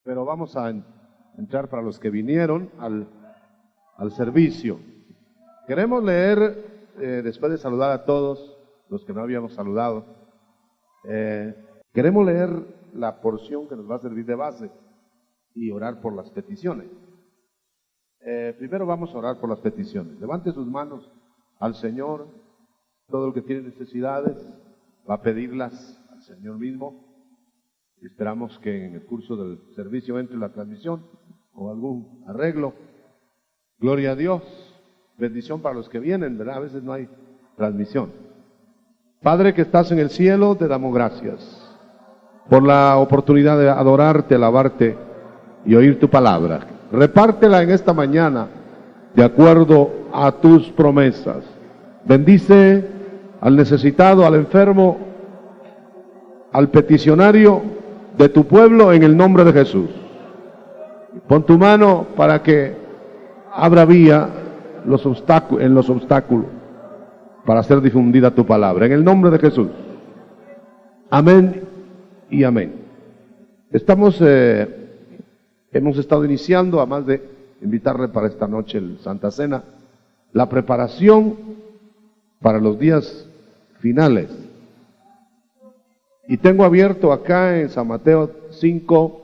pero vamos a entrar para los que vinieron al servicio. Queremos leer, después de saludar a todos los que no habíamos saludado, queremos leer la porción que nos va a servir de base y orar por las peticiones. Primero vamos a orar por las peticiones. Levante sus manos al Señor. Todo el que tiene necesidades va a pedirlas al Señor mismo. Esperamos que en el curso del servicio entre la transmisión o algún arreglo. Gloria a Dios. Bendición para los que vienen, ¿verdad? A veces no hay transmisión. Padre que estás en el cielo, te damos gracias por la oportunidad de adorarte, alabarte y oír tu palabra. Repártela en esta mañana de acuerdo a tus promesas. Bendice al necesitado, al enfermo, al peticionario de tu pueblo en el nombre de Jesús. Pon tu mano para que abra vía en los obstáculos para hacer difundida tu palabra. En el nombre de Jesús. Amén y amén. Hemos estado iniciando, además de invitarle para esta noche el Santa Cena, la preparación para los días finales. Y tengo abierto acá en San Mateo 5,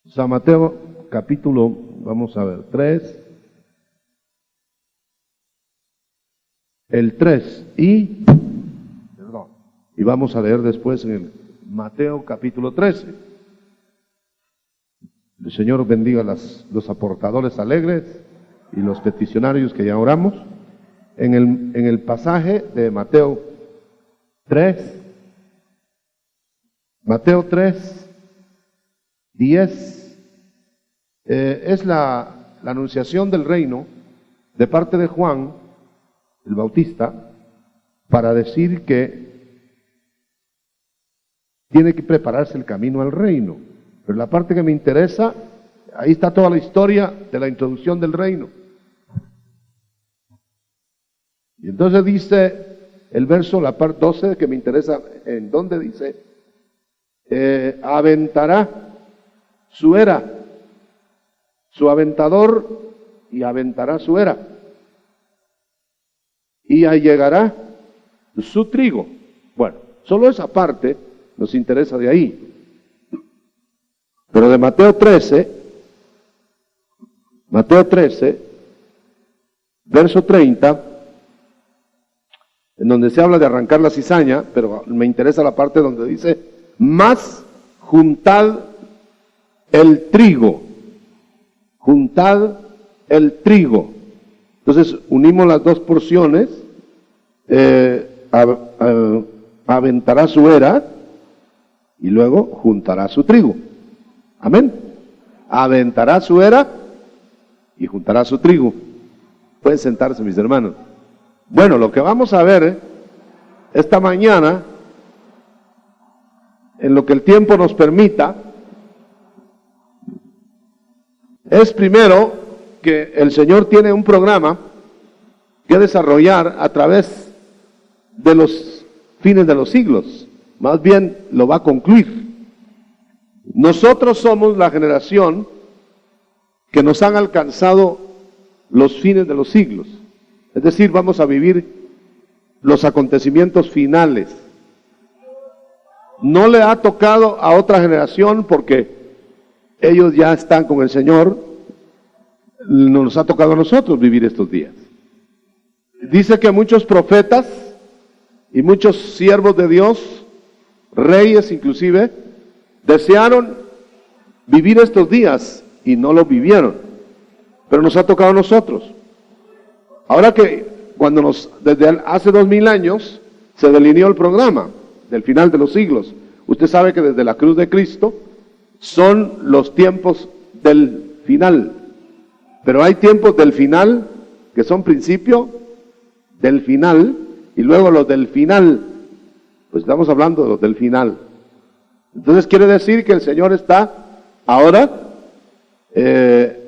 San Mateo capítulo, vamos a ver, 3, el 3 y vamos a leer después en el Mateo capítulo 13. El Señor bendiga a los aportadores alegres y los peticionarios que ya oramos. En el pasaje de Mateo 3, 10, es la anunciación del reino de parte de Juan el Bautista para decir que tiene que prepararse el camino al reino. Pero la parte que me interesa, ahí está toda la historia de la introducción del reino. Y entonces dice el verso, la parte 12 que me interesa, en donde dice, aventará su era, su aventador, y aventará su era, y allegará su trigo. Bueno, solo esa parte nos interesa de ahí. Pero de Mateo 13, verso 30, en donde se habla de arrancar la cizaña, pero me interesa la parte donde dice, más juntad el trigo. Juntad el trigo. Entonces unimos las dos porciones, aventará su era y luego juntará su trigo. Amén. Aventará su era y juntará su trigo. Pueden sentarse, mis hermanos. Bueno, lo que vamos a ver esta mañana, en lo que el tiempo nos permita, es primero que el Señor tiene un programa que desarrollar a través de los fines de los siglos. Más bien lo va a concluir. Nosotros somos la generación que nos han alcanzado los fines de los siglos. Es decir, vamos a vivir los acontecimientos finales. No le ha tocado a otra generación porque ellos ya están con el Señor. Nos ha tocado a nosotros vivir estos días. Dice que muchos profetas y muchos siervos de Dios, reyes inclusive, desearon vivir estos días y no lo vivieron, pero nos ha tocado a nosotros. Ahora que desde hace 2000 años se delineó el programa del final de los siglos. Usted sabe que desde la cruz de Cristo son los tiempos del final, pero hay tiempos del final que son principio del final y luego los del final, pues estamos hablando de los del final. Entonces quiere decir que el Señor está ahora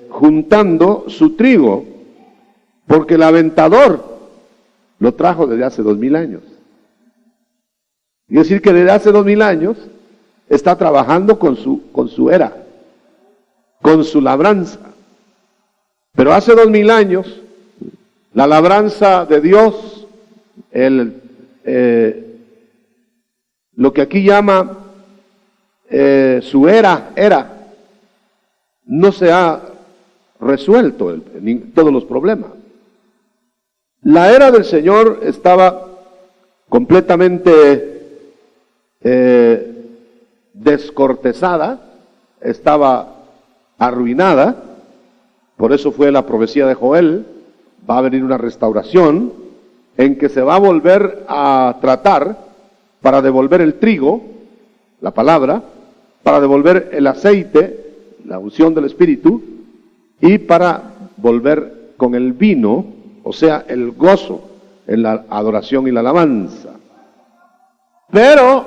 juntando su trigo, porque el aventador lo trajo desde hace 2000 años. Quiere decir que desde hace 2000 años está trabajando con su era, con su labranza. Pero hace 2000 años, la labranza de Dios, lo que aquí llama su era, no se ha resuelto todos los problemas. La era del Señor estaba completamente descortezada, estaba arruinada. Por eso fue la profecía de Joel: va a venir una restauración en que se va a volver a tratar para devolver el trigo, la palabra, para devolver el aceite, la unción del Espíritu, y para volver con el vino, o sea, el gozo en la adoración y la alabanza. Pero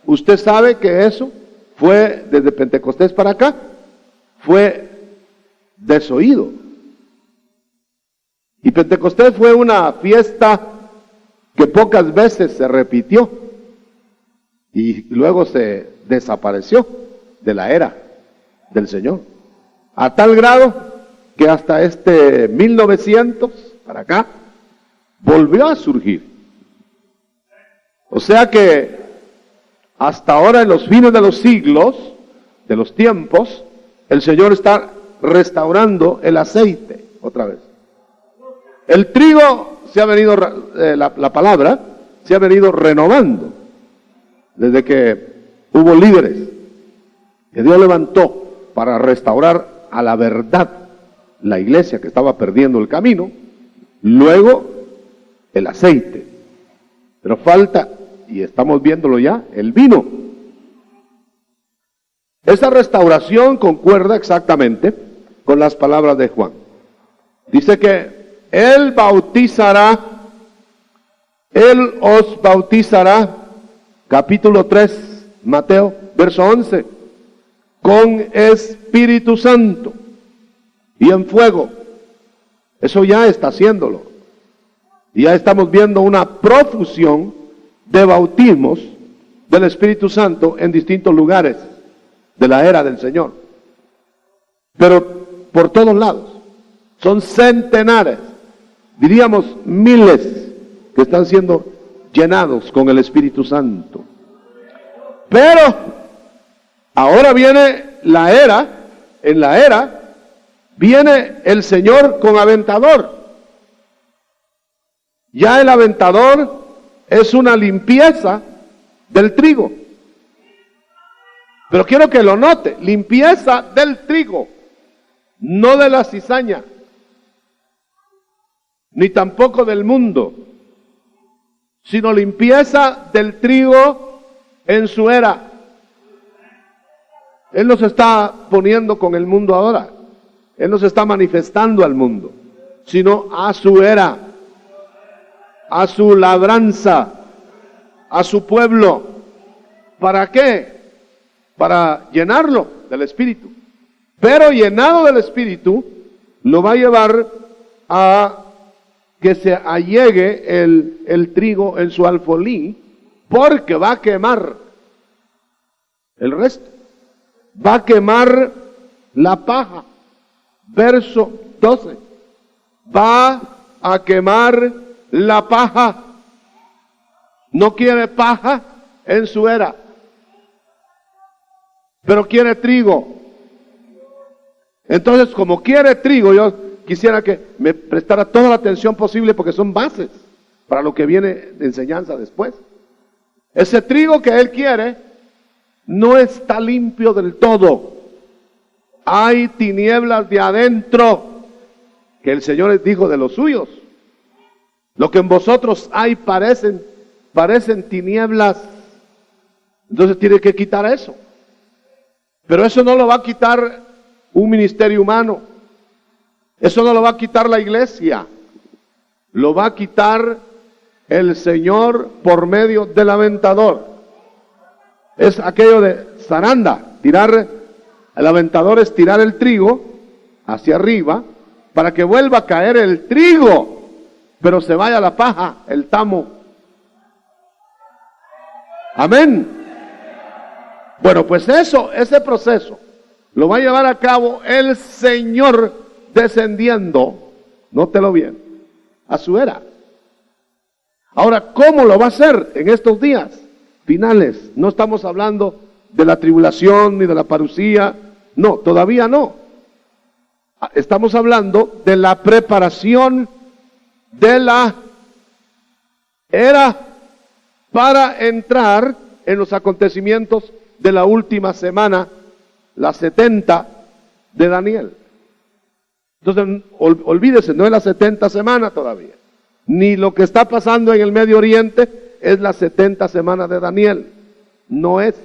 usted sabe que eso fue desde Pentecostés para acá, fue desoído. Y Pentecostés fue una fiesta que pocas veces se repitió y luego se desapareció de la era del Señor, a tal grado que hasta 1900 para acá volvió a surgir. O sea que hasta ahora, en los fines de los siglos, de los tiempos, el Señor está restaurando el aceite otra vez. El trigo se ha venido, la palabra se ha venido renovando desde que hubo líderes que Dios levantó para restaurar a la verdad la iglesia que estaba perdiendo el camino. Luego el aceite, pero falta, y estamos viéndolo ya, el vino. Esa restauración concuerda exactamente con las palabras de Juan. Dice que Él os bautizará, capítulo 3, Mateo, verso 11, con Espíritu Santo y en fuego. Eso ya está haciéndolo. Y ya estamos viendo una profusión de bautismos del Espíritu Santo en distintos lugares de la era del Señor. Pero por todos lados. Son centenares, diríamos miles, que están siendo llenados con el Espíritu Santo. Pero ahora viene la era, en la era viene el Señor con aventador. Ya el aventador es una limpieza del trigo. Pero quiero que lo note, limpieza del trigo, no de la cizaña, ni tampoco del mundo, sino limpieza del trigo en su era. Él no se está poniendo con el mundo ahora, Él no se está manifestando al mundo, sino a su era, a su labranza, a su pueblo. ¿Para qué? Para llenarlo del Espíritu. Pero llenado del Espíritu, lo va a llevar a que se allegue el trigo en su alfolí, porque va a quemar el resto. Va a quemar la paja. Verso 12. Va a quemar la paja. No quiere paja en su era, pero quiere trigo. Entonces, como quiere trigo, yo quisiera que me prestara toda la atención posible, porque son bases para lo que viene de enseñanza después. Ese trigo que Él quiere no está limpio del todo. Hay tinieblas de adentro, que el Señor les dijo de los suyos. Lo que en vosotros hay parecen tinieblas. Entonces tiene que quitar eso. Pero eso no lo va a quitar un ministerio humano. Eso no lo va a quitar la iglesia. Lo va a quitar el Señor por medio del aventador. Es aquello de zaranda. El aventador es tirar el trigo hacia arriba para que vuelva a caer el trigo, pero se vaya la paja, el tamo. Amén. Bueno, pues ese proceso lo va a llevar a cabo el Señor descendiendo, nótelo bien, a su era. Ahora, ¿cómo lo va a hacer en estos días finales? No estamos hablando de la tribulación ni de la parucía, no, todavía no. Estamos hablando de la preparación de la era para entrar en los acontecimientos de la última semana, la 70 de Daniel. Entonces, olvídese, no es la 70 semana todavía, ni lo que está pasando en el Medio Oriente es la 70 semana de Daniel. No es.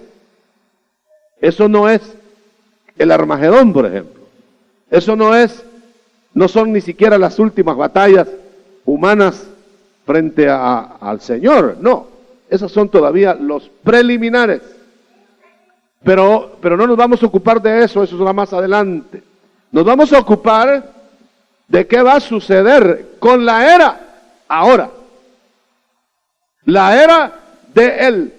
Eso no es el Armagedón, por ejemplo. Eso no son ni siquiera las últimas batallas humanas frente al Señor, no. Esos son todavía los preliminares. Pero no nos vamos a ocupar de eso será más adelante. Nos vamos a ocupar de qué va a suceder con la era ahora. La era de Él.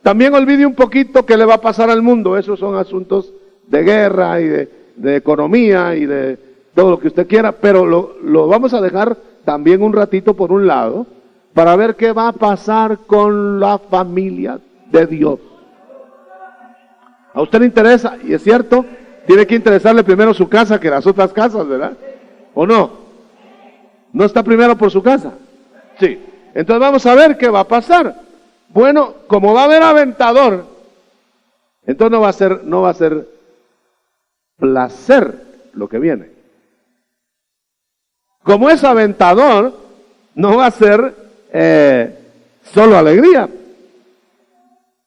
También olvide un poquito qué le va a pasar al mundo. Esos son asuntos de guerra y de economía y de todo lo que usted quiera, pero lo vamos a dejar también un ratito por un lado para ver qué va a pasar con la familia de Dios. A usted le interesa, y es cierto, tiene que interesarle primero su casa que las otras casas, ¿verdad? ¿O no? ¿No está primero por su casa? Sí. Entonces vamos a ver qué va a pasar. Bueno, como va a haber aventador, entonces no va a ser placer lo que viene. Como es aventador, no va a ser solo alegría.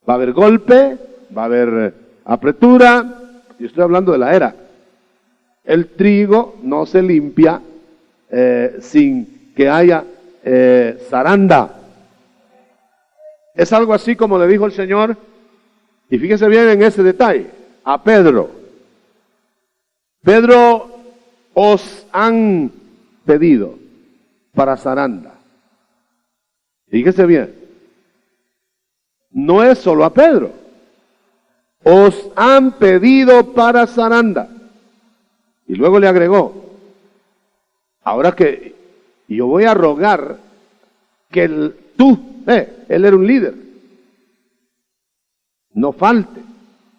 Va a haber golpe, va a haber apretura. Yo estoy hablando de la era. El trigo no se limpia sin que haya zaranda. Es algo así como le dijo el Señor, y fíjese bien en ese detalle, a Pedro. Pedro, os han pedido para zaranda. Fíjese bien, no es solo a Pedro. Os han pedido para zaranda. Y luego le agregó, ahora que yo voy a rogar que él era un líder, no falte.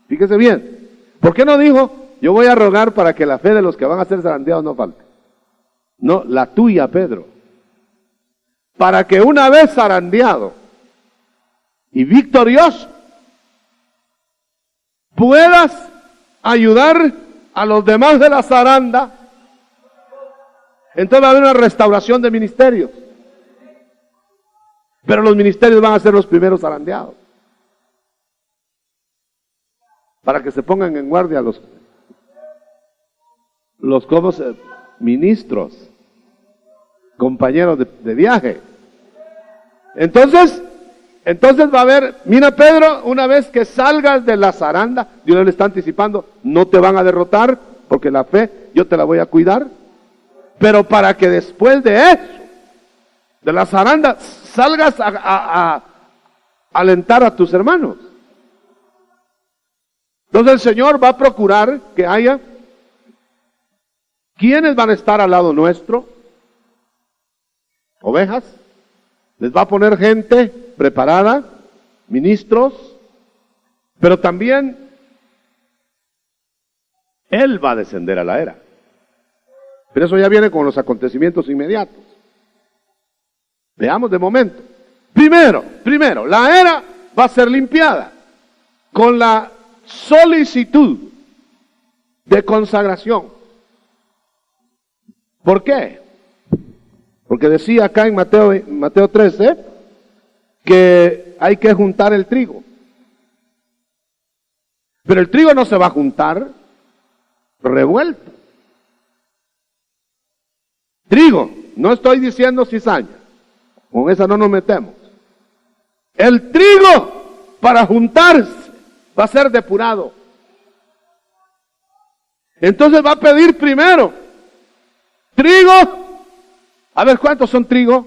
Fíjese bien, ¿por qué no dijo, yo voy a rogar para que la fe de los que van a ser zarandeados no falte? No, la tuya, Pedro. Para que una vez zarandeado y victorioso, puedas ayudar a los demás de la zaranda. Entonces va a haber una restauración de ministerios. Pero los ministerios van a ser los primeros zarandeados. Para que se pongan en guardia los ministros, compañeros de viaje. Entonces va a haber, mira Pedro, una vez que salgas de la zaranda, Dios le está anticipando, no te van a derrotar, porque la fe yo te la voy a cuidar, pero para que después de eso, de la zaranda, salgas a alentar a tus hermanos. Entonces el Señor va a procurar que haya, ¿quiénes van a estar al lado nuestro? Ovejas. Les va a poner gente preparada, ministros, pero también Él va a descender a la era. Pero eso ya viene con los acontecimientos inmediatos. Veamos de momento. Primero, la era va a ser limpiada con la solicitud de consagración. ¿Por qué? Porque decía acá en Mateo 13 que hay que juntar el trigo. Pero el trigo no se va a juntar revuelto. Trigo, no estoy diciendo cizaña, con esa no nos metemos. El trigo para juntarse va a ser depurado. Entonces va a pedir primero trigo. A ver, ¿cuántos son trigo?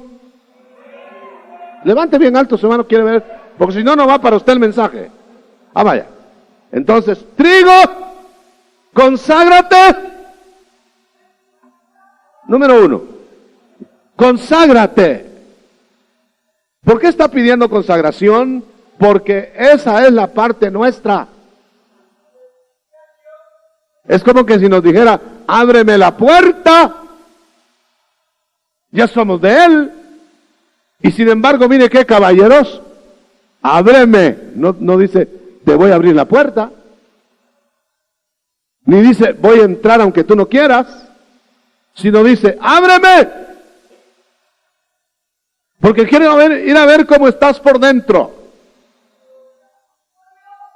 Levante bien alto, su hermano quiere ver porque si no, no va para usted el mensaje. Ah, vaya. Entonces, trigo, conságrate. Número 1, conságrate. ¿Por qué está pidiendo consagración? Porque esa es la parte nuestra. Es como que si nos dijera, ábreme la puerta, ya somos de Él. Y sin embargo, mire qué caballeros, ábreme. No dice, te voy a abrir la puerta. Ni dice, voy a entrar aunque tú no quieras. Sino dice, ábreme. Porque quiere ir a ver cómo estás por dentro.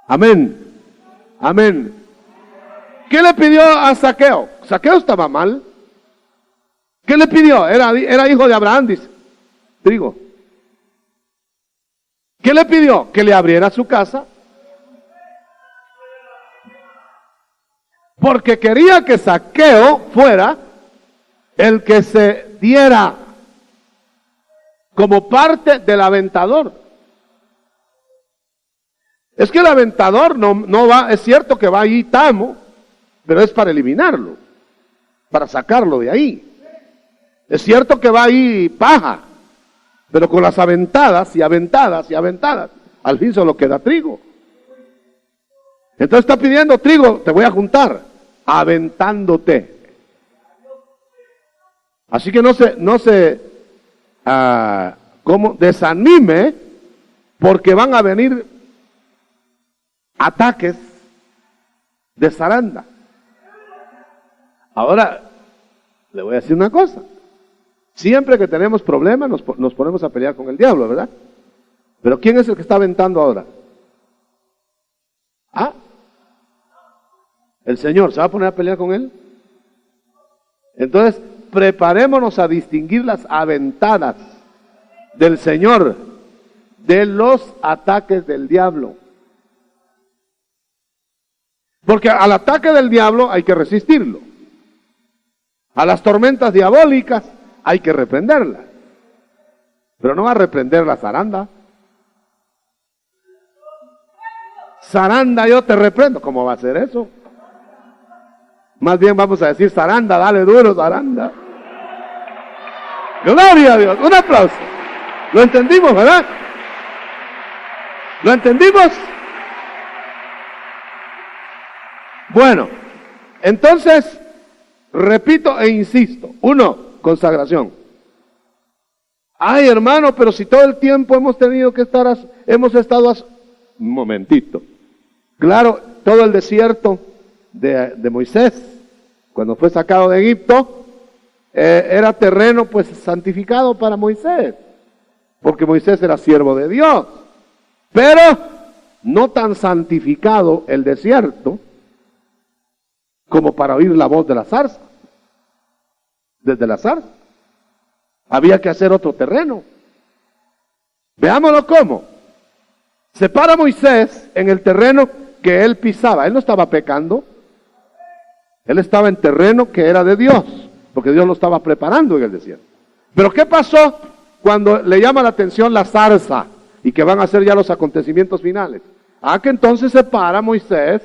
Amén. Amén. ¿Qué le pidió a Zaqueo? Zaqueo estaba mal. ¿Qué le pidió? Era hijo de Abraham, dice. Trigo. ¿Qué le pidió? Que le abriera su casa. Porque quería que Zaqueo fuera el que se diera como parte del aventador. Es que el aventador no va, es cierto que va ahí tamo, pero es para eliminarlo, para sacarlo de ahí. Es cierto que va ahí paja, pero con las aventadas y aventadas y aventadas, al fin solo queda trigo. Entonces está pidiendo trigo, te voy a juntar, aventándote. Así que no se como desanime, porque van a venir ataques de zaranda. Ahora, le voy a decir una cosa. Siempre que tenemos problemas nos ponemos a pelear con el diablo, ¿verdad? Pero ¿quién es el que está aventando ahora? ¿Ah? ¿El Señor se va a poner a pelear con él? Entonces, preparémonos a distinguir las aventadas del Señor de los ataques del diablo. Porque al ataque del diablo hay que resistirlo. A las tormentas diabólicas hay que reprenderlas. Pero no va a reprender la zaranda. Zaranda, yo te reprendo. ¿Cómo va a ser eso? Más bien vamos a decir, zaranda, dale duro, zaranda. Gloria a Dios. Un aplauso. ¿Lo entendimos, verdad? ¿Lo entendimos? Bueno, entonces, repito e insisto. 1, consagración. Ay, hermano, pero si todo el tiempo hemos tenido que estar, un momentito. Claro, todo el desierto de Moisés, cuando fue sacado de Egipto, era terreno pues santificado para Moisés, porque Moisés era siervo de Dios, pero no tan santificado el desierto como para oír la voz de la zarza. Desde la zarza había que hacer otro terreno. Veámoslo cómo. Se para Moisés en el terreno que él pisaba. Él no estaba pecando. Él estaba en terreno que era de Dios, porque Dios lo estaba preparando en el desierto. Pero ¿qué pasó cuando le llama la atención la zarza y que van a ser ya los acontecimientos finales? Que entonces se para Moisés,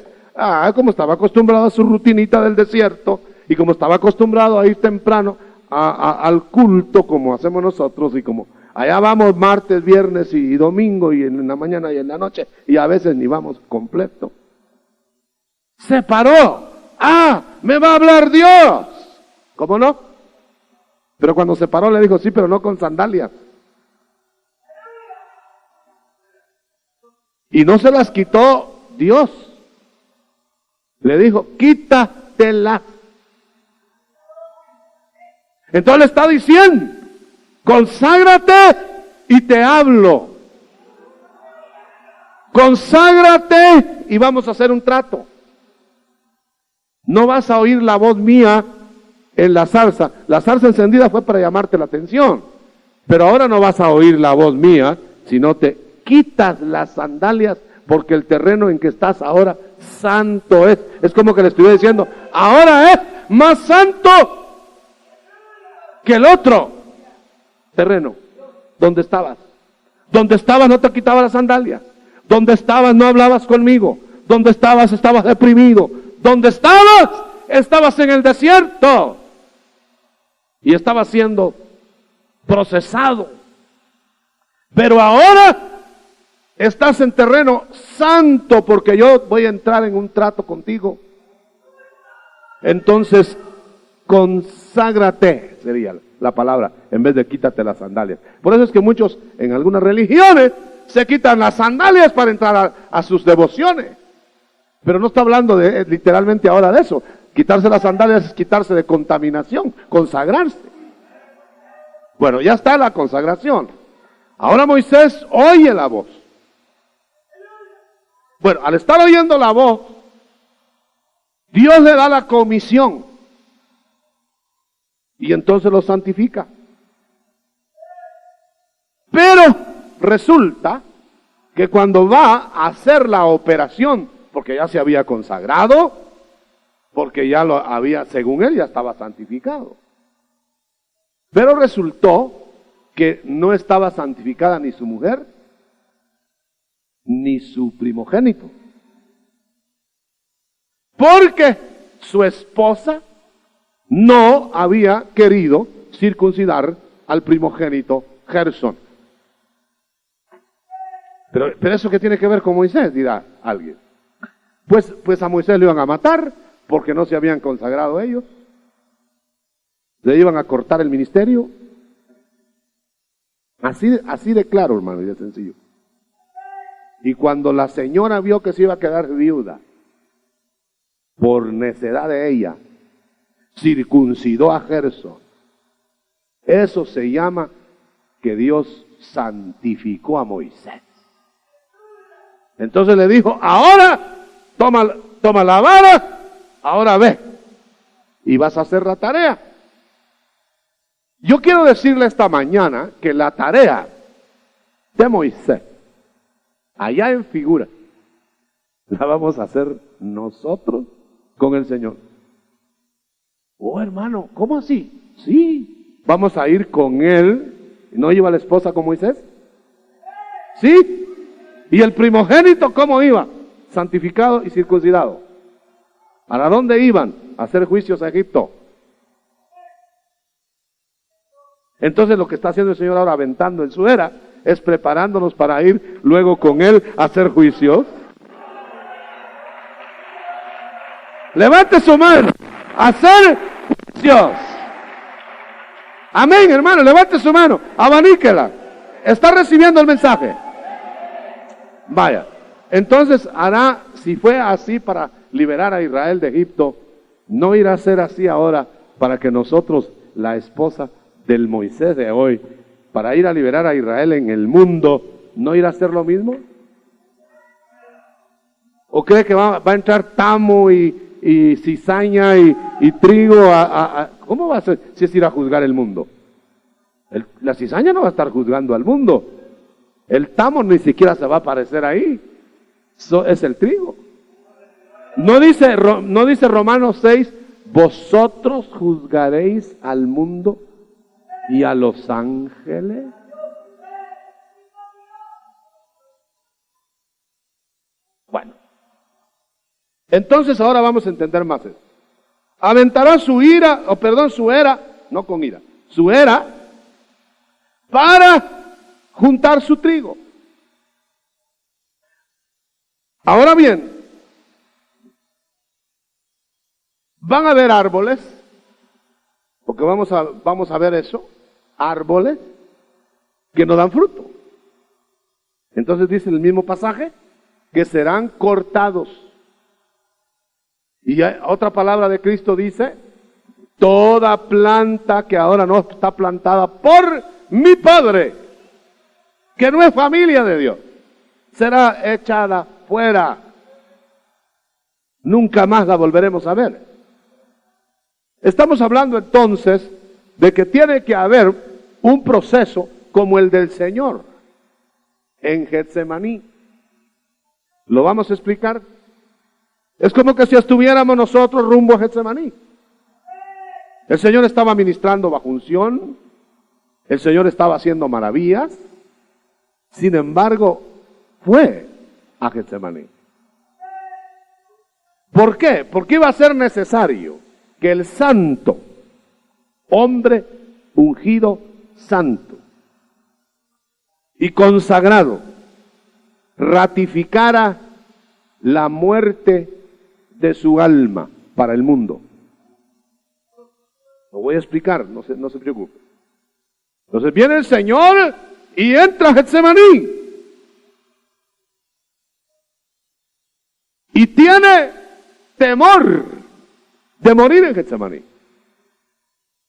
como estaba acostumbrado a su rutinita del desierto y como estaba acostumbrado a ir temprano al culto como hacemos nosotros, y como allá vamos martes, viernes y domingo, y en la mañana y en la noche, y a veces ni vamos completo. Se paró. Me va a hablar Dios. ¿Cómo no? Pero cuando se paró le dijo, sí, pero no con sandalias. Y no se las quitó Dios. Le dijo, quítatelas. Entonces le está diciendo, conságrate y te hablo. Conságrate y vamos a hacer un trato. No vas a oír la voz mía en la zarza. La zarza encendida fue para llamarte la atención. Pero ahora no vas a oír la voz mía, sino te quitas las sandalias, porque el terreno en que estás ahora santo es. Es como que le estuviera diciendo, ahora es más santo que el otro terreno donde estabas. Donde estabas no te quitabas las sandalias. Donde estabas no hablabas conmigo. Donde estabas deprimido. Donde estabas en el desierto. Y estabas siendo procesado. Pero ahora estás en terreno santo porque yo voy a entrar en un trato contigo. Entonces, conságrate, sería la palabra, en vez de quítate las sandalias. Por eso es que muchos en algunas religiones se quitan las sandalias para entrar a sus devociones. Pero no está hablando literalmente ahora de eso. Quitarse las sandalias es quitarse de contaminación, consagrarse. Bueno, ya está la consagración. Ahora Moisés oye la voz. Bueno, al estar oyendo la voz, Dios le da la comisión. Y entonces lo santifica. Pero resulta que cuando va a hacer la operación, porque ya se había consagrado, porque ya lo había, según él, ya estaba santificado. Pero resultó que no estaba santificada ni su mujer, ni su primogénito. Porque su esposa no había querido circuncidar al primogénito Gersón. Pero eso ¿qué tiene que ver con Moisés? Dirá alguien. Pues a Moisés le iban a matar porque no se habían consagrado ellos. Le iban a cortar el ministerio. Así de claro, hermano, y de sencillo. Y cuando la señora vio que se iba a quedar viuda, por necedad de ella, circuncidó a Gersón. Eso se llama que Dios santificó a Moisés. Entonces le dijo, ahora toma la vara, ahora ve y vas a hacer la tarea. Yo quiero decirle esta mañana que la tarea de Moisés, allá en figura, la vamos a hacer nosotros con el Señor. Oh, hermano, ¿cómo así? Sí, vamos a ir con él. ¿No iba la esposa con Moisés? Sí. ¿Y el primogénito cómo iba? Santificado y circuncidado. ¿Para dónde iban? A hacer juicios a Egipto. Entonces lo que está haciendo el Señor ahora, aventando en su era, es preparándonos para ir luego con él a hacer juicios. Levante su mano. Hacer juicios. Amén, hermano. Levante su mano. Abaníquela. ¿Está recibiendo el mensaje? Vaya. Entonces hará, si fue así para liberar a Israel de Egipto, no irá a ser así ahora para que nosotros, la esposa del Moisés de hoy, para ir a liberar a Israel en el mundo, ¿no irá a ser lo mismo? ¿O cree que va a entrar tamo y cizaña y trigo ¿cómo va a ser si es ir a juzgar el mundo? La cizaña no va a estar juzgando al mundo. El tamo ni siquiera se va a aparecer ahí. Es el trigo. No dice Romanos 6, vosotros juzgaréis al mundo y a los ángeles. Bueno. Entonces ahora vamos a entender más esto. Aventará su era, no con ira, su era para juntar su trigo. Ahora bien, van a haber árboles, porque vamos a ver eso, árboles que no dan fruto. Entonces dice el mismo pasaje que serán cortados. Y otra palabra de Cristo dice, toda planta que ahora no está plantada por mi Padre, que no es familia de Dios, será echada fuera. Nunca más la volveremos a ver. Estamos hablando entonces de que tiene que haber un proceso como el del Señor en Getsemaní. ¿Lo vamos a explicar? Es como que si estuviéramos nosotros rumbo a Getsemaní. El Señor estaba ministrando bajo unción, el Señor estaba haciendo maravillas, Sin embargo, fue a Getsemaní. ¿Por qué? Porque iba a ser necesario que el santo, hombre ungido santo y consagrado, ratificara la muerte de su alma para el mundo. Lo voy a explicar, no se preocupe. Entonces viene el Señor y entra a Getsemaní. Y tiene temor de morir en Getsemaní.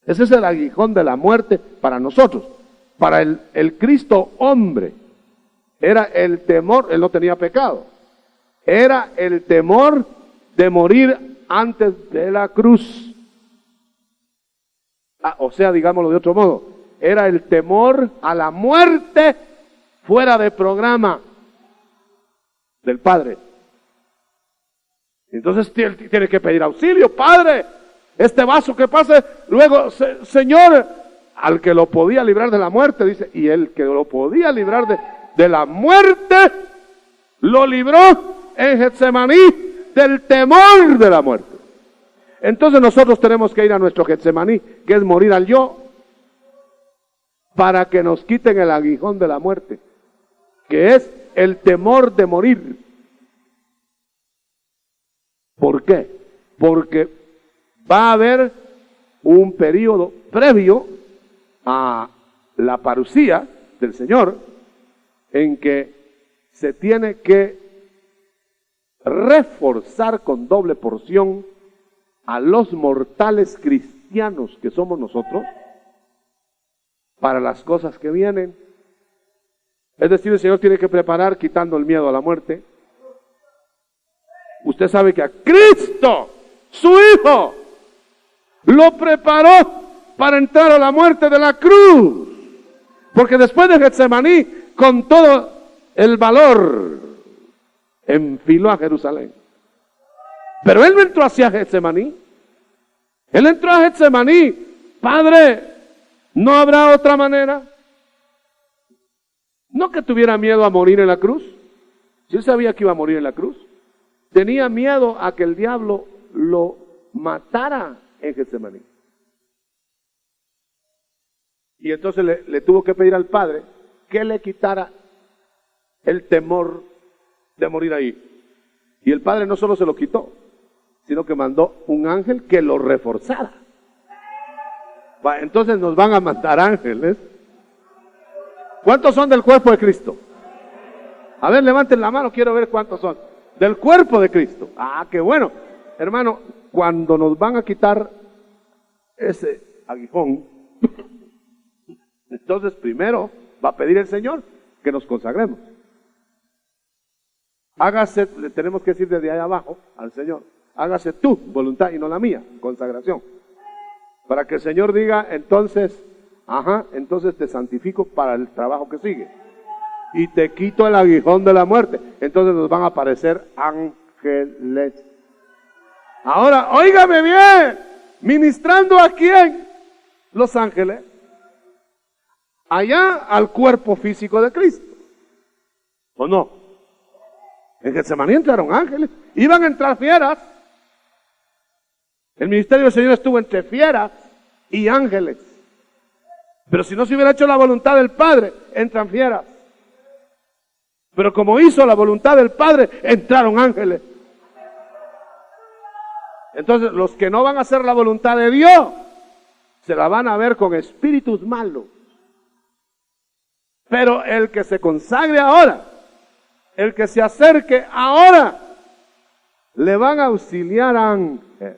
Ese es el aguijón de la muerte para nosotros. Para el Cristo hombre era el temor, él no tenía pecado, era el temor de morir antes de la cruz. O sea, digámoslo de otro modo, era el temor a la muerte fuera de programa del Padre. Entonces tiene que pedir auxilio, Padre, este vaso que pase, luego, Señor, al que lo podía librar de la muerte, dice, y el que lo podía librar de la muerte, lo libró en Getsemaní del temor de la muerte. Entonces nosotros tenemos que ir a nuestro Getsemaní, que es morir al yo, para que nos quiten el aguijón de la muerte, que es el temor de morir. ¿Por qué? Porque va a haber un periodo previo a la parucía del Señor en que se tiene que reforzar con doble porción a los mortales cristianos que somos nosotros para las cosas que vienen. Es decir, el Señor tiene que preparar quitando el miedo a la muerte. Usted sabe que a Cristo, su Hijo, lo preparó para entrar a la muerte de la cruz. Porque después de Getsemaní, con todo el valor, enfiló a Jerusalén. Pero él no entró hacia Getsemaní. Él entró a Getsemaní. Padre, ¿no habrá otra manera? No que tuviera miedo a morir en la cruz. Si él sabía que iba a morir en la cruz, tenía miedo a que el diablo lo matara en Getsemaní. Y entonces le tuvo que pedir al Padre que le quitara el temor de morir ahí. Y el Padre no solo se lo quitó, sino que mandó un ángel que lo reforzara. Entonces nos van a mandar ángeles. ¿Cuántos son del cuerpo de Cristo? A ver, levanten la mano, quiero ver cuántos son. Del cuerpo de Cristo. Ah, qué bueno. Hermano, cuando nos van a quitar ese aguijón, entonces primero va a pedir el Señor que nos consagremos. Hágase, le tenemos que decir desde allá abajo al Señor, hágase tu voluntad y no la mía, consagración. Para que el Señor diga, entonces, entonces te santifico para el trabajo que sigue. Y te quito el aguijón de la muerte. Entonces nos van a aparecer ángeles. Ahora, óigame bien, ministrando a quién? Los ángeles. Allá al cuerpo físico de Cristo. ¿O no? En Getsemaní entraron ángeles. Iban a entrar fieras. El ministerio del Señor estuvo entre fieras y ángeles. Pero si no se hubiera hecho la voluntad del Padre, entran fieras. Pero como hizo la voluntad del Padre, entraron ángeles. Entonces, los que no van a hacer la voluntad de Dios, se la van a ver con espíritus malos. Pero el que se consagre ahora, el que se acerque ahora, le van a auxiliar ángeles.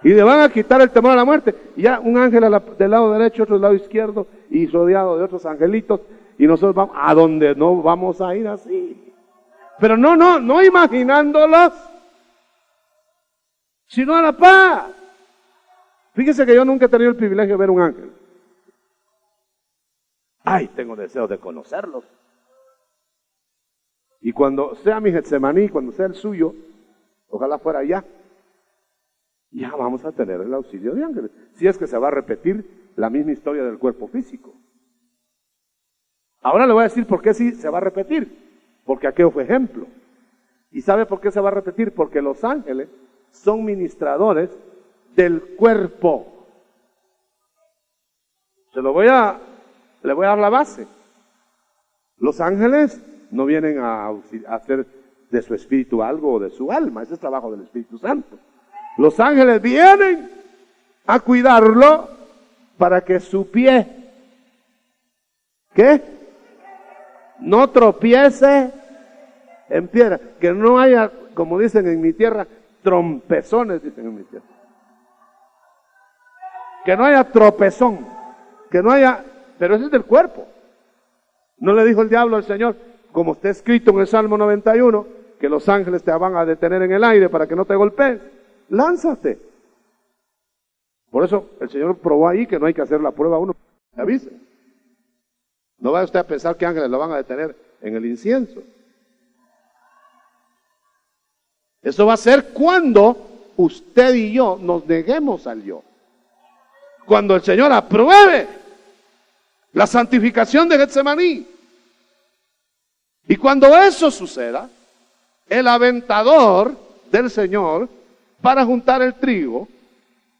Y le van a quitar el temor a la muerte. Y ya un ángel del lado derecho, otro del lado izquierdo, y rodeado de otros angelitos. Y nosotros vamos a donde no vamos a ir así. Pero no imaginándolos, sino a la paz. Fíjese que yo nunca he tenido el privilegio de ver un ángel. Ay, tengo deseos de conocerlos. Y cuando sea mi Getsemaní, cuando sea el suyo, ojalá fuera allá, ya vamos a tener el auxilio de ángeles. Si es que se va a repetir la misma historia del cuerpo físico. Ahora le voy a decir por qué sí se va a repetir, porque aquello fue ejemplo. ¿Y sabe por qué se va a repetir? Porque los ángeles son ministradores del cuerpo. Le voy a dar la base. Los ángeles no vienen a hacer de su espíritu algo o de su alma, ese es trabajo del Espíritu Santo. Los ángeles vienen a cuidarlo para que su pie, ¿qué? No tropiece en piedra, que no haya, como dicen en mi tierra, trompezones, dicen en mi tierra. Que no haya tropezón, que no haya, pero ese es del cuerpo. No le dijo el diablo al Señor, como está escrito en el Salmo 91, que los ángeles te van a detener en el aire para que no te golpees. Lánzate. Por eso el Señor probó ahí que no hay que hacer la prueba uno. Avise. No vaya usted a pensar que ángeles lo van a detener en el incienso. Eso va a ser cuando usted y yo nos neguemos al yo. Cuando el Señor apruebe la santificación de Getsemaní. Y cuando eso suceda, el aventador del Señor, para juntar el trigo,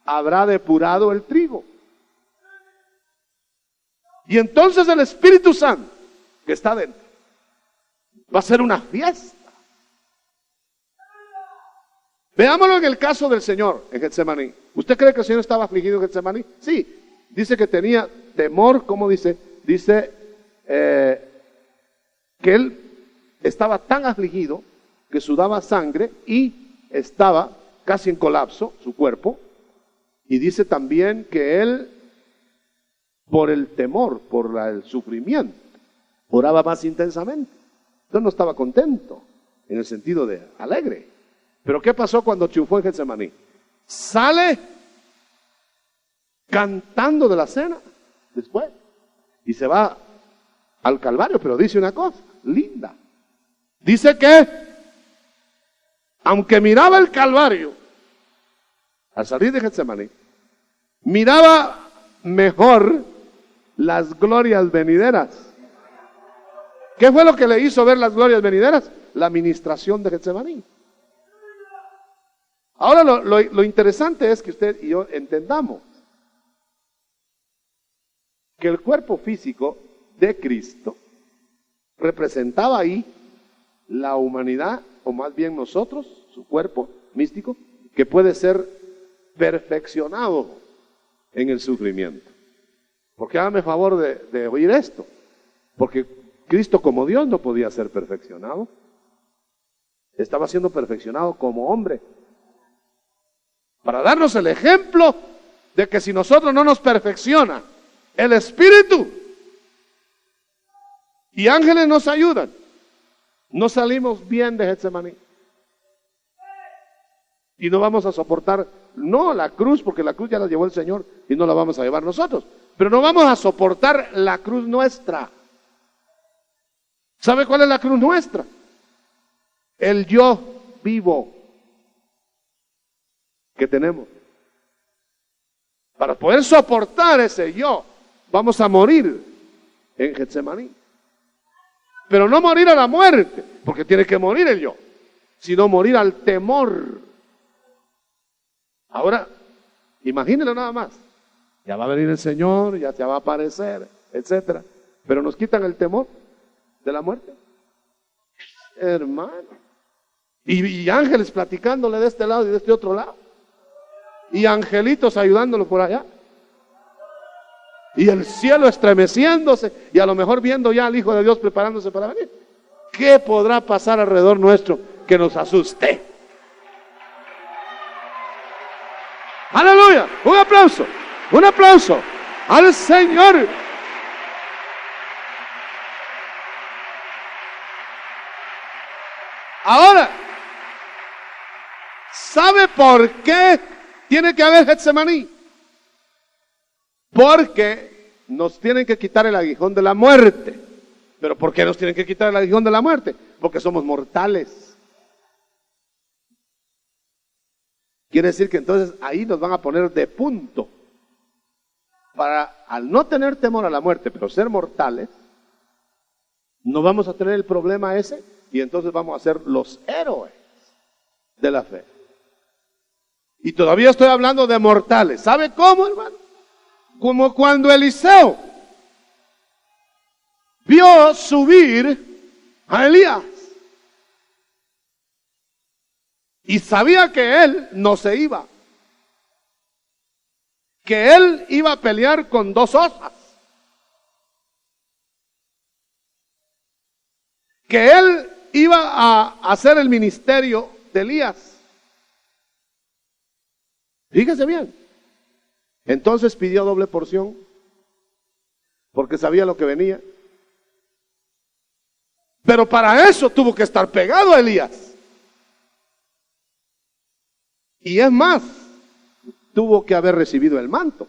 habrá depurado el trigo. Y entonces el Espíritu Santo, que está dentro, va a ser una fiesta. Veámoslo en el caso del Señor en Getsemaní. ¿Usted cree que el Señor estaba afligido en Getsemaní? Sí. Dice que tenía temor, ¿cómo dice? Dice que él estaba tan afligido que sudaba sangre y estaba casi en colapso su cuerpo. Y dice también que él, por el temor, por el sufrimiento, oraba más intensamente. Entonces no estaba contento, en el sentido de alegre. Pero ¿qué pasó cuando triunfó en Getsemaní? Sale cantando de la cena después y se va al Calvario, pero dice una cosa linda. Dice que aunque miraba el Calvario al salir de Getsemaní, miraba mejor las glorias venideras. ¿Qué fue lo que le hizo ver las glorias venideras? La ministración de Getsemaní. Ahora lo interesante es que usted y yo entendamos que el cuerpo físico de Cristo representaba ahí la humanidad, o más bien nosotros, su cuerpo místico, que puede ser perfeccionado en el sufrimiento. Porque hágame favor de oír esto, porque Cristo como Dios no podía ser perfeccionado, estaba siendo perfeccionado como hombre, para darnos el ejemplo de que si nosotros no nos perfecciona el Espíritu y ángeles nos ayudan, no salimos bien de Getsemaní. Y no vamos a soportar, no la cruz, porque la cruz ya la llevó el Señor y no la vamos a llevar nosotros, pero no vamos a soportar la cruz nuestra. ¿Sabe cuál es la cruz nuestra? El yo vivo que tenemos. Para poder soportar ese yo, vamos a morir en Getsemaní. Pero no morir a la muerte, porque tiene que morir el yo, sino morir al temor. Ahora, imagínenlo nada más. Ya va a venir el Señor, ya se va a aparecer, etcétera. Pero nos quitan el temor de la muerte. Hermano. Y ángeles platicándole de este lado y de este otro lado. Y angelitos ayudándolo por allá. Y el cielo estremeciéndose y a lo mejor viendo ya al Hijo de Dios preparándose para venir. ¿Qué podrá pasar alrededor nuestro que nos asuste? ¡Aleluya! Un aplauso al Señor. Ahora, ¿sabe por qué tiene que haber Getsemaní? Porque nos tienen que quitar el aguijón de la muerte. ¿Pero por qué nos tienen que quitar el aguijón de la muerte? Porque somos mortales. Quiere decir que entonces ahí nos van a poner de punto. Para, al no tener temor a la muerte, pero ser mortales, no vamos a tener el problema ese y entonces vamos a ser los héroes de la fe. Y todavía estoy hablando de mortales. ¿Sabe cómo, hermano? Como cuando Eliseo vio subir a Elías y sabía que él no se iba, que él iba a pelear con dos osas, que él iba a hacer el ministerio de Elías. Fíjese bien. Entonces pidió doble porción, porque sabía lo que venía. Pero para eso tuvo que estar pegado a Elías. Y es más, tuvo que haber recibido el manto.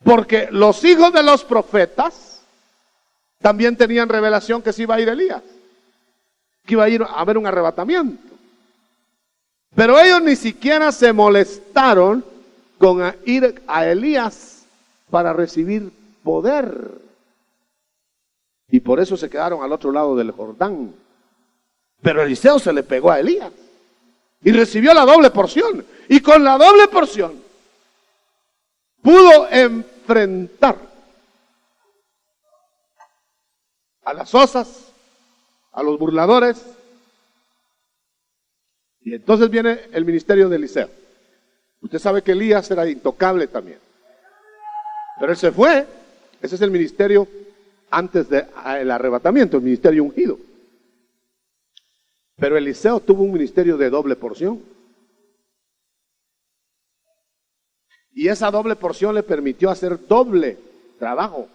Porque los hijos de los profetas también tenían revelación que se iba a ir Elías, que iba a ir a haber un arrebatamiento. Pero ellos ni siquiera se molestaron con ir a Elías para recibir poder. Y por eso se quedaron al otro lado del Jordán. Pero Eliseo se le pegó a Elías y recibió la doble porción. Y con la doble porción pudo enfrentar a las osas, a los burladores. Y entonces viene el ministerio de Eliseo. Usted sabe que Elías era intocable también. Pero él se fue. Ese es el ministerio antes del arrebatamiento, el ministerio ungido. Pero Eliseo tuvo un ministerio de doble porción. Y esa doble porción le permitió hacer doble trabajo.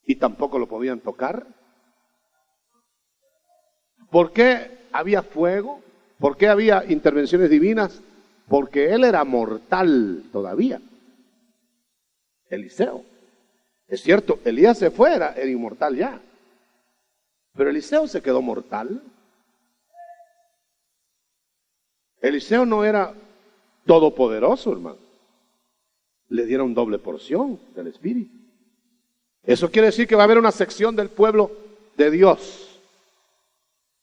Y tampoco lo podían tocar. ¿Por qué había fuego? ¿Por qué había intervenciones divinas? Porque él era mortal todavía. Eliseo. Es cierto, Elías se fue, era inmortal ya. Pero Eliseo se quedó mortal. Eliseo no era todopoderoso, hermano. Le dieron doble porción del Espíritu. Eso quiere decir que va a haber una sección del pueblo de Dios.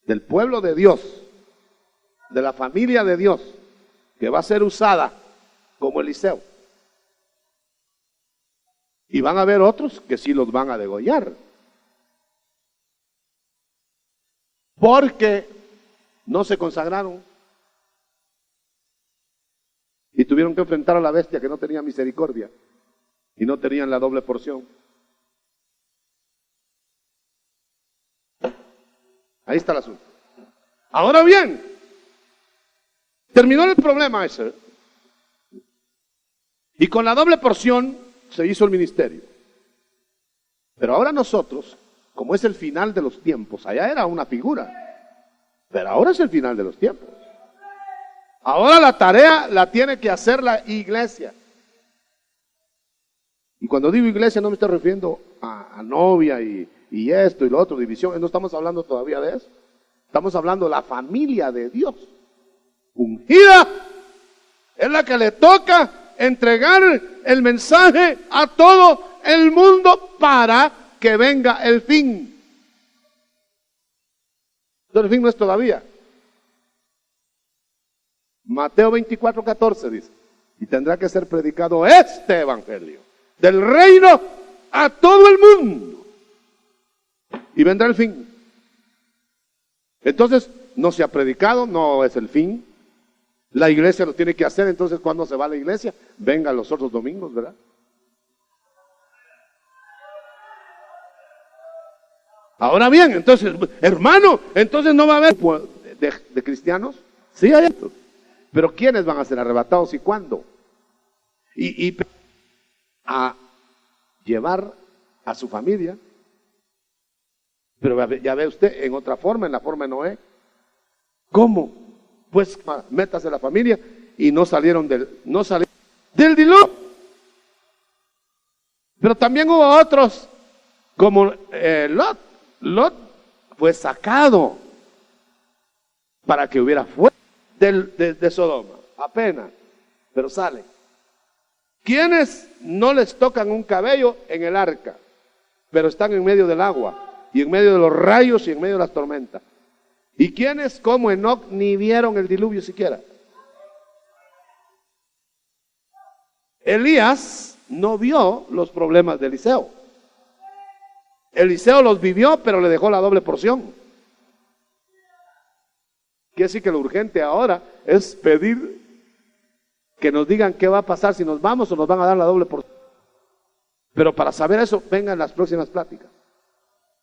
Del pueblo de Dios. De la familia de Dios. Que va a ser usada como Eliseo. Y van a haber otros que sí los van a degollar. Porque no se consagraron. Y tuvieron que enfrentar a la bestia que no tenía misericordia. Y no tenían la doble porción. Ahí está el asunto. Ahora bien, terminó el problema ese. Y con la doble porción se hizo el ministerio. Pero ahora nosotros, como es el final de los tiempos, allá era una figura, pero ahora es el final de los tiempos. Ahora la tarea la tiene que hacer la iglesia. Y cuando digo iglesia no me estoy refiriendo a novia y esto y lo otro, división, no estamos hablando todavía de eso. Estamos hablando de la familia de Dios. Ungida es la que le toca entregar el mensaje a todo el mundo para que venga el fin. Pero el fin no es todavía. Mateo 24:14 dice, y tendrá que ser predicado este evangelio del reino a todo el mundo y vendrá el fin. Entonces no se ha predicado, no es el fin. La iglesia lo tiene que hacer. Entonces, ¿cuándo se va a la iglesia? Venga los otros domingos, ¿verdad? Ahora bien, entonces, hermano, entonces no va a haber de cristianos. Sí hay estos. Pero ¿quiénes van a ser arrebatados y cuándo? Y a llevar a su familia. Pero ya ve usted, en otra forma, en la forma de Noé. ¿Cómo? Pues métase la familia y no salieron del diluvio. Pero también hubo otros como Lot. Lot fue sacado para que hubiera fuego de Sodoma, apenas, pero sale. ¿Quiénes no les tocan un cabello en el arca? pero están en medio del agua, y en medio de los rayos, y en medio de las tormentas. ¿Y quiénes, como Enoc, ni vieron el diluvio siquiera? Elías no vio los problemas de Eliseo. Eliseo los vivió, pero le dejó la doble porción. Quiere decir que lo urgente ahora es pedir que nos digan qué va a pasar, si nos vamos o nos van a dar la doble porción. Pero para saber eso, vengan las próximas pláticas.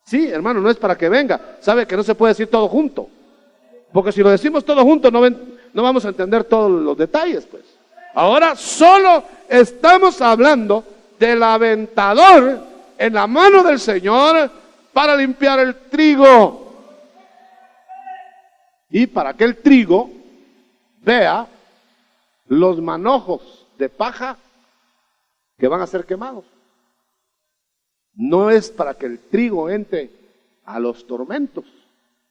Sí, hermano, no es para que venga. Sabe que no se puede decir todo junto. Porque si lo decimos todo junto, no vamos a entender todos los detalles, pues. Ahora solo estamos hablando del aventador en la mano del Señor para limpiar el trigo. Y para que el trigo vea los manojos de paja que van a ser quemados. No es para que el trigo entre a los tormentos,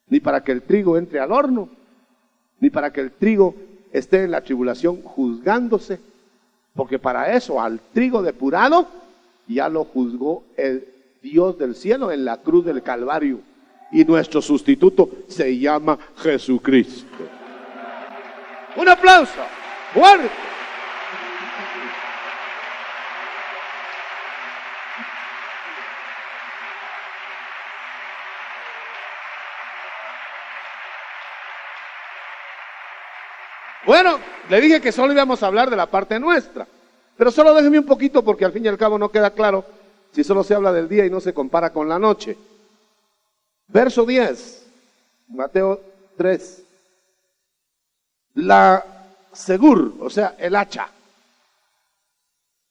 ni para que el trigo entre al horno, ni para que el trigo esté en la tribulación juzgándose, porque para eso al trigo depurado ya lo juzgó el Dios del cielo en la cruz del Calvario, y nuestro sustituto se llama Jesucristo. Un aplauso fuerte. Bueno, le dije que solo íbamos a hablar de la parte nuestra, pero solo déjeme un poquito porque al fin y al cabo no queda claro si solo se habla del día y no se compara con la noche. Verso 10, Mateo 3. La segur, o sea, el hacha,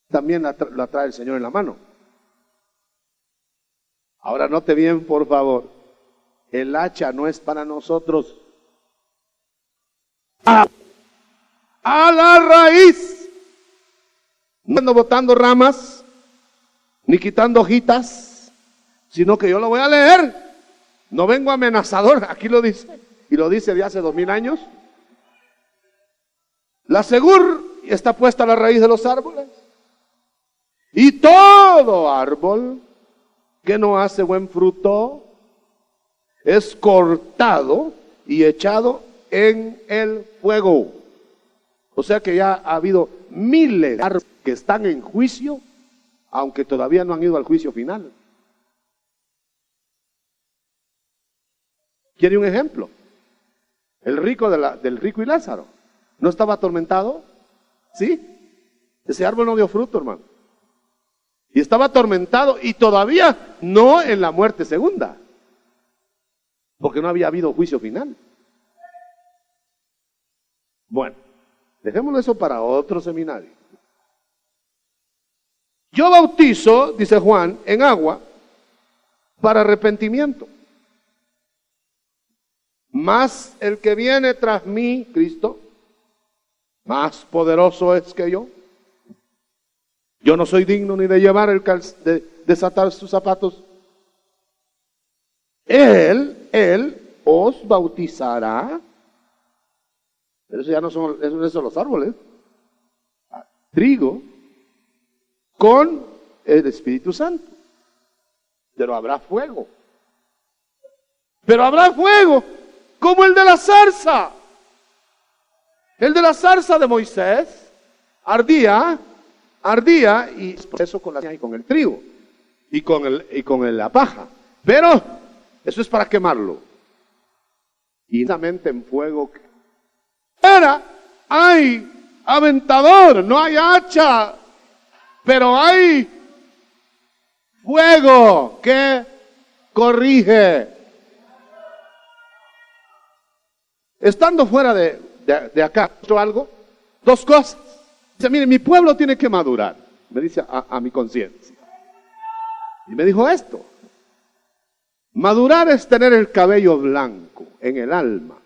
también la trae el Señor en la mano. Ahora note bien, por favor, el hacha no es para nosotros. A la raíz. No ando botando ramas, ni quitando hojitas, sino que yo lo voy a leer. No vengo amenazador, aquí lo dice, y lo dice de hace 2000 años. La segur está puesta a la raíz de los árboles. Y todo árbol que no hace buen fruto es cortado y echado en el fuego. O sea que ya ha habido miles de árboles que están en juicio, aunque todavía no han ido al juicio final. ¿Quiere un ejemplo? El rico del rico y Lázaro. ¿No estaba atormentado? ¿Sí? Ese árbol no dio fruto, hermano. Y estaba atormentado y todavía no en la muerte segunda. Porque no había habido juicio final. Bueno, dejémoslo eso para otro seminario. Yo bautizo, dice Juan, en agua para arrepentimiento. Mas el que viene tras mí, Cristo, más poderoso es que yo. Yo no soy digno ni de llevar de desatar sus zapatos. Él os bautizará. Pero eso ya no son, eso son los árboles. Trigo con el Espíritu Santo. Pero habrá fuego. Pero habrá fuego como el de la zarza. El de la zarza de Moisés ardía y eso con el trigo y con la paja. Pero eso es para quemarlo. Y solamente en fuego. Era, hay aventador, no hay hacha, pero hay fuego que corrige. Estando fuera de acá, algo, dos cosas. Dice, mire, mi pueblo tiene que madurar, me dice a mi conciencia. Y me dijo esto: madurar es tener el cabello blanco en el alma.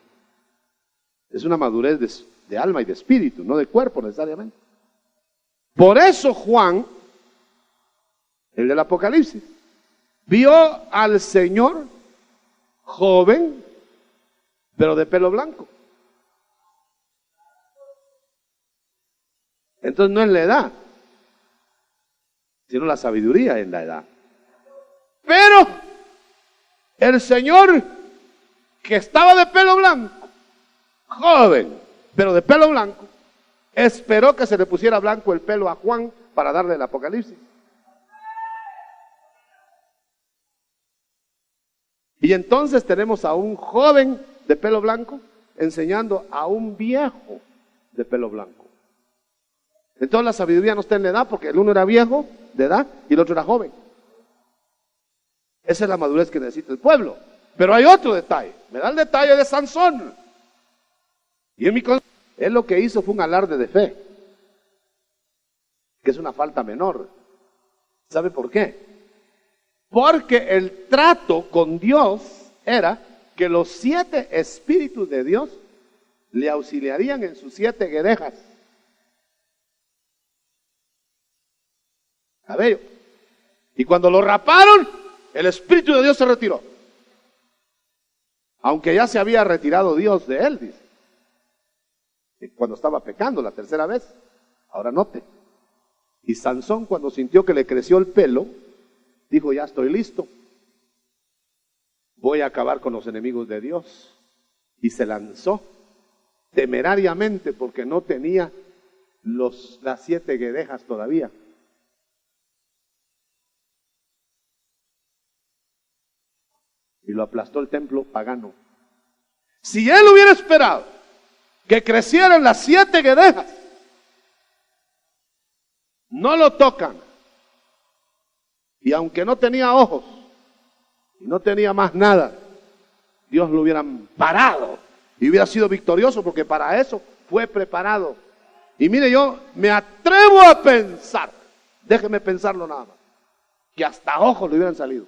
Es una madurez de alma y de espíritu, no de cuerpo necesariamente. Por eso Juan, el del Apocalipsis, vio al Señor joven, pero de pelo blanco. Entonces no es la edad, sino la sabiduría en la edad. Pero el señor que estaba de pelo blanco, joven, pero de pelo blanco, esperó que se le pusiera blanco el pelo a Juan para darle el Apocalipsis. Y entonces tenemos a un joven de pelo blanco enseñando a un viejo de pelo blanco. Entonces la sabiduría no está en la edad, porque el uno era viejo de edad y el otro era joven. Esa es la madurez que necesita el pueblo. Pero hay otro detalle. Me da el detalle de Sansón. Y en mi concepto, él lo que hizo fue un alarde de fe, que es una falta menor. ¿Sabe por qué? Porque el trato con Dios era que los 7 espíritus de Dios le auxiliarían en sus 7 guedejas. Cabello. Y cuando lo raparon, el espíritu de Dios se retiró. Aunque ya se había retirado Dios de él, dice. Cuando estaba pecando la tercera vez. Ahora note. Y Sansón, cuando sintió que le creció el pelo, dijo: ya estoy listo. Voy a acabar con los enemigos de Dios. Y se lanzó temerariamente porque no tenía las 7 guedejas todavía. Y lo aplastó el templo pagano. Si él hubiera esperado que crecieran las 7 guedejas, no lo tocan. Y aunque no tenía ojos, y no tenía más nada, Dios lo hubiera parado y hubiera sido victorioso, porque para eso fue preparado. Y mire, yo me atrevo a pensar, déjeme pensarlo nada más, que hasta ojos le hubieran salido.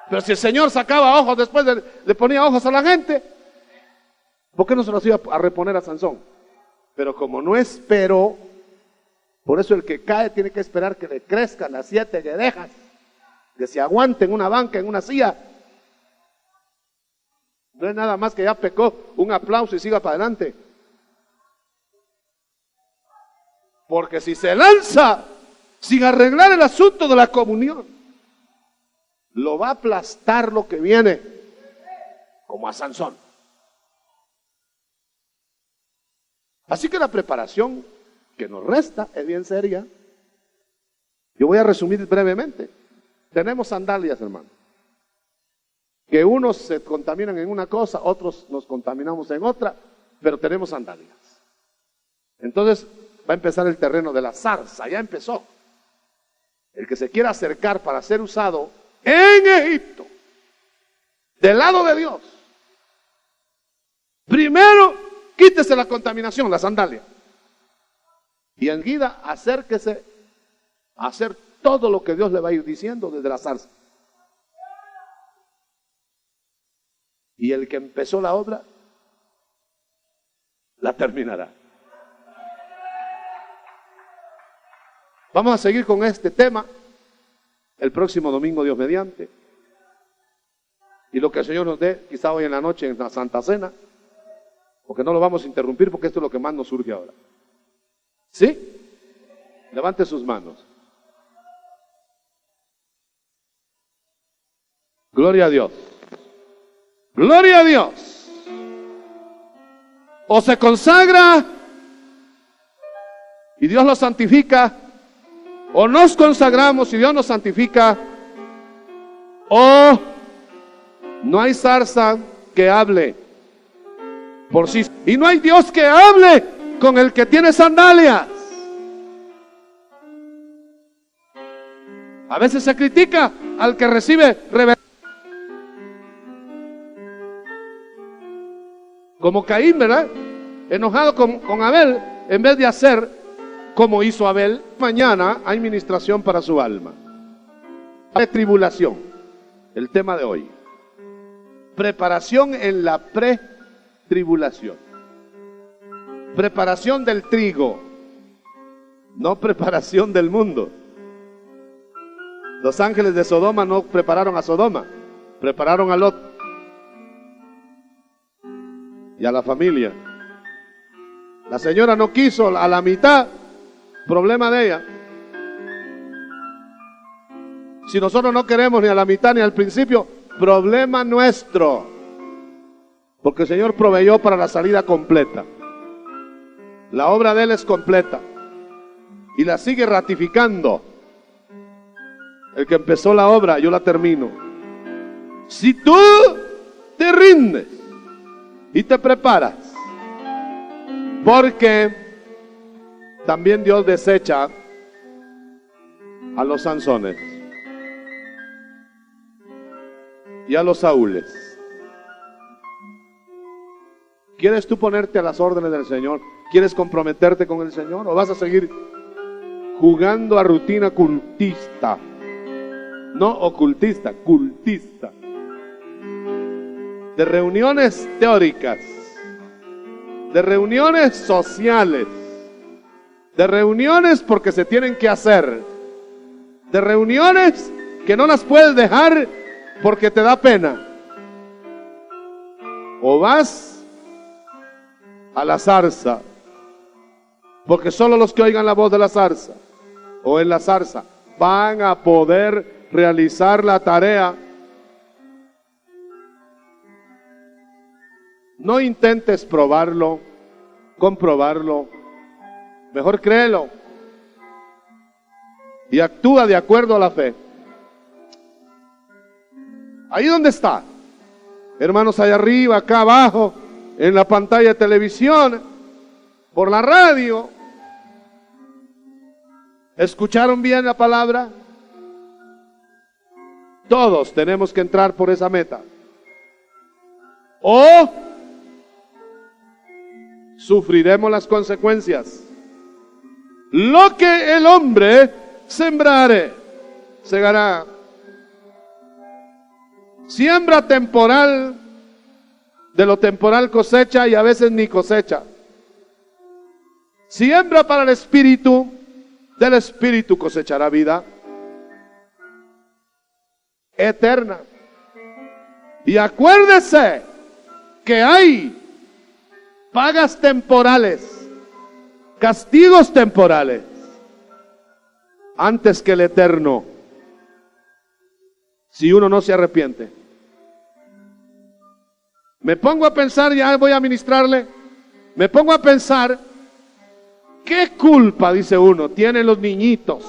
Pero si el Señor sacaba ojos después le ponía ojos a la gente, ¿por qué no se los iba a reponer a Sansón? Pero como no esperó, por eso el que cae tiene que esperar que le crezcan las 7 guedejas, que se aguante en una banca, en una silla. No es nada más que ya pecó, un aplauso y siga para adelante. Porque si se lanza sin arreglar el asunto de la comunión, lo va a aplastar lo que viene, como a Sansón. Así que la preparación que nos resta es bien seria. Yo voy a resumir brevemente. Tenemos sandalias, hermano. Que unos se contaminan en una cosa, otros nos contaminamos en otra, pero tenemos sandalias. Entonces va a empezar el terreno de la zarza, ya empezó. El que se quiera acercar para ser usado en Egipto, del lado de Dios, primero quítese la contaminación, la sandalia, y enseguida acérquese a hacer todo lo que Dios le va a ir diciendo desde la zarza. Y el que empezó la obra la terminará. Vamos a seguir con este tema el próximo domingo, Dios mediante. Y lo que el Señor nos dé, quizá hoy en la noche en la Santa Cena, porque no lo vamos a interrumpir, porque esto es lo que más nos surge ahora. ¿Sí? Levante sus manos. Gloria a Dios. Gloria a Dios. O se consagra y Dios lo santifica, o nos consagramos y Dios nos santifica, o no hay zarza que hable por sí. Y no hay Dios que hable con el que tiene sandalias. A veces se critica al que recibe revelación. Como Caín, ¿verdad? Enojado con Abel, en vez de hacer como hizo Abel. Mañana hay ministración para su alma. Tribulación, el tema de hoy. Preparación en la pretribulación. Preparación del trigo, no preparación del mundo. Los ángeles de Sodoma no prepararon a Sodoma, prepararon a Lot y a la familia. La señora no quiso a la mitad, problema de ella. Si nosotros no queremos ni a la mitad ni al principio, problema nuestro. Porque el Señor proveyó para la salida completa. La obra de Él es completa. Y la sigue ratificando. El que empezó la obra, yo la termino. Si tú te rindes y te preparas, porque también Dios desecha a los Sansones y a los Saúles. ¿Quieres tú ponerte a las órdenes del Señor? ¿Quieres comprometerte con el Señor? ¿O vas a seguir jugando a rutina cultista? No ocultista, cultista. De reuniones teóricas, de reuniones sociales, de reuniones porque se tienen que hacer, de reuniones que no las puedes dejar porque te da pena. O vas a la zarza, porque solo los que oigan la voz de la zarza o en la zarza van a poder realizar la tarea. No intentes probarlo, comprobarlo, mejor créelo y actúa de acuerdo a la fe. Ahí donde está, hermanos, allá arriba, acá abajo, en la pantalla de televisión, por la radio, ¿escucharon bien la palabra? Todos tenemos que entrar por esa meta. O sufriremos las consecuencias. Lo que el hombre sembrare, segará. Siembra temporal, de lo temporal cosecha y a veces ni cosecha. Siembra para el espíritu, del espíritu cosechará vida eterna. Y acuérdese que hay pagas temporales, castigos temporales, antes que el eterno, si uno no se arrepiente. Me pongo a pensar, ya voy a ministrarle, me pongo a pensar, ¿qué culpa, dice uno, tienen los niñitos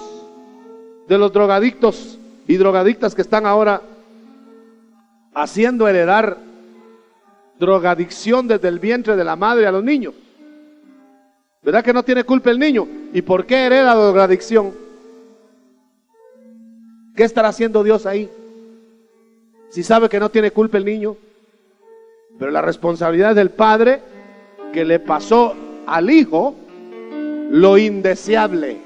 de los drogadictos y drogadictas que están ahora haciendo heredar drogadicción desde el vientre de la madre a los niños? ¿Verdad que no tiene culpa el niño? ¿Y por qué hereda drogadicción? ¿Qué estará haciendo Dios ahí? Si sabe que no tiene culpa el niño. Pero la responsabilidad es del padre, que le pasó al hijo lo indeseable.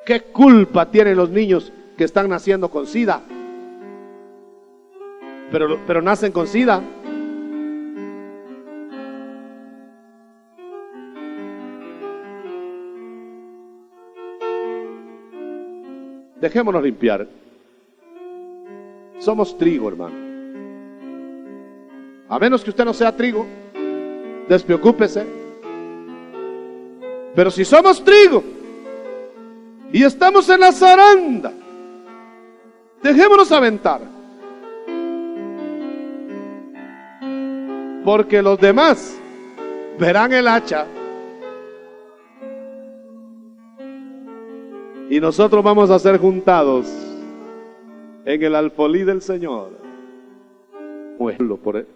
¿Qué culpa tienen los niños que están naciendo con SIDA? Pero nacen con SIDA. Dejémonos limpiar. Somos trigo, hermano. A menos que usted no sea trigo, despreocúpese. Pero si somos trigo y estamos en la zaranda, dejémonos aventar. Porque los demás verán el hacha y nosotros vamos a ser juntados en el alfolí del Señor.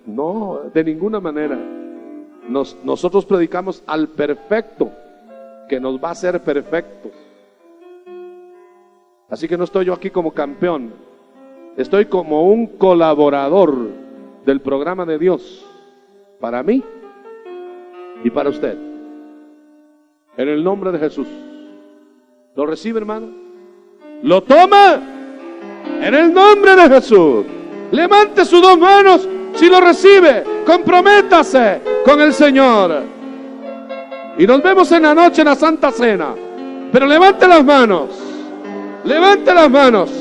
No, de ninguna manera. Nosotros predicamos al perfecto, que nos va a hacer perfectos. Así que no estoy yo aquí como campeón, estoy como un colaborador del programa de Dios, para mí y para usted. En el nombre de Jesús. ¿Lo recibe, hermano? ¿Lo toma? En el nombre de Jesús. Levante sus dos manos si lo recibe. Comprométase con el Señor. Y nos vemos en la noche en la Santa Cena. Pero levante las manos. Levante las manos.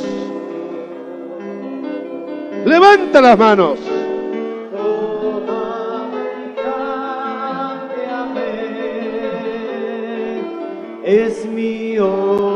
Levante las manos. es mío.